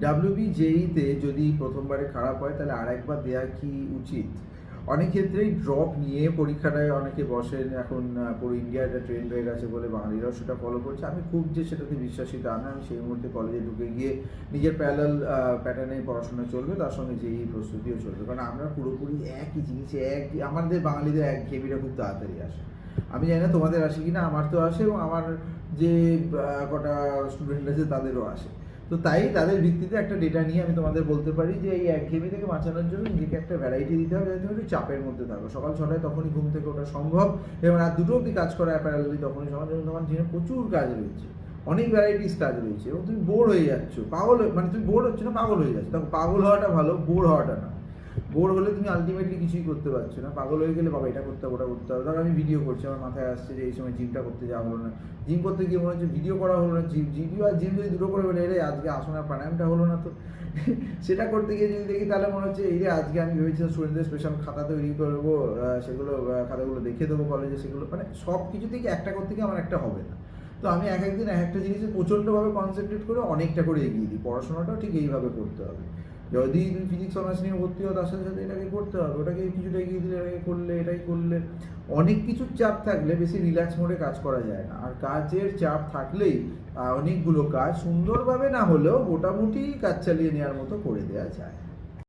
WB জেইতে যদি প্রথমবারে খারাপ হয় তাহলে আরেকবার দেওয়া কি উচিত? অনেক ক্ষেত্রেই ড্রপ নিয়ে পরীক্ষাটায় অনেকে বসেন, এখন পুরো ইন্ডিয়া একটা ট্রেন্ড হয়ে গেছে বলে বাঙালিরাও সেটা ফলো করছে। আমি খুব যে সেটাতে বিশ্বাসী তা না। আমি সেই মুহূর্তে কলেজে ঢুকে গিয়ে নিজের প্যারালাল প্যাটার্নে পড়াশোনা চলবে, তার সঙ্গে যেই প্রস্তুতিও চলবে, কারণ আমরা পুরোপুরি একই জিনিস, আমাদের বাঙালিদের একঘেয়েমিটা খুব তাড়াতাড়ি আসে। আমি জানি না তোমাদের আসে কি না, আমার তো আসে, এবং আমার যে কটা স্টুডেন্ট আছে তাদেরও আসে। তো তাই তাদের ভিত্তিতে একটা ডেটা নিয়ে আমি তোমাদের বলতে পারি যে এই একঘেয়েমি থেকে বাঁচানোর জন্য নিজেকে একটা ভ্যারাইটি দিতে হবে, যাতে তুমি একটু চাপের মধ্যে থাকো। সকাল 6টায় তখনই ঘুম থেকে ওঠা সম্ভব, এবং রাত 2টো অবধি কাজ করা প্যারালালি তখনই সম্ভব, যখন তোমার দিনে প্রচুর কাজ রয়েছে, অনেক ভ্যারাইটিস কাজ রয়েছে, এবং তুমি বোর হয়ে যাচ্ছ, মানে তুমি বোর হচ্ছ না, পাগল হয়ে যাচ্ছ। তখন পাগল হওয়াটা ভালো, বোর হওয়াটা না। বোর হলে তুমি আলটিমেটলি কিছুই করতে পারছো না। পাগল হয়ে গেলে বাবা এটা করতে হবে, ওটা করতে হবে। ধরো আমি ভিডিও করছি, আমার মাথায় আসছে যে এই সময় জিমটা করতে যাওয়া হলো না, জিম করতে গিয়ে মনে হচ্ছে ভিডিও করা হলো না, ভিডিও আর জিম যদি দুটো করে ফেলে, এরে আজকে আসনা প্রাণায়ামটা হলো না, তো সেটা করতে গিয়ে যদি দেখি তাহলে মনে হচ্ছে এই যে আজকে আমি ভেবেছিলাম স্টুডেন্টদের স্পেশাল খাতা তৈরি করবো, সেগুলো খাতাগুলো দেখে দেবো কলেজে, সেগুলো মানে সব কিছু থেকে একটা করতে গিয়ে আমার একটা হবে না। তো আমি এক একদিন এক একটা জিনিসে প্রচণ্ডভাবে কনসেন্ট্রেট করে অনেকটা করে এগিয়ে দিই। পড়াশোনাটাও ঠিক এইভাবে করতে হবে। যদি তুমি ফিজিক্স অনার্স নিয়ে ভর্তি হও, তার সাথে সাথে এটাকে করতে হবে, ওটাকে কিছুটা এগিয়ে দিলে, এটাকে করলে, এটাই করলে। অনেক কিছুর চাপ থাকলে বেশি রিল্যাক্স মোডে কাজ করা যায় না, আর কাজের চাপ থাকলেই অনেকগুলো কাজ সুন্দরভাবে না হলেও মোটামুটি কাজ চালিয়ে নেওয়ার মতো করে দেওয়া যায়।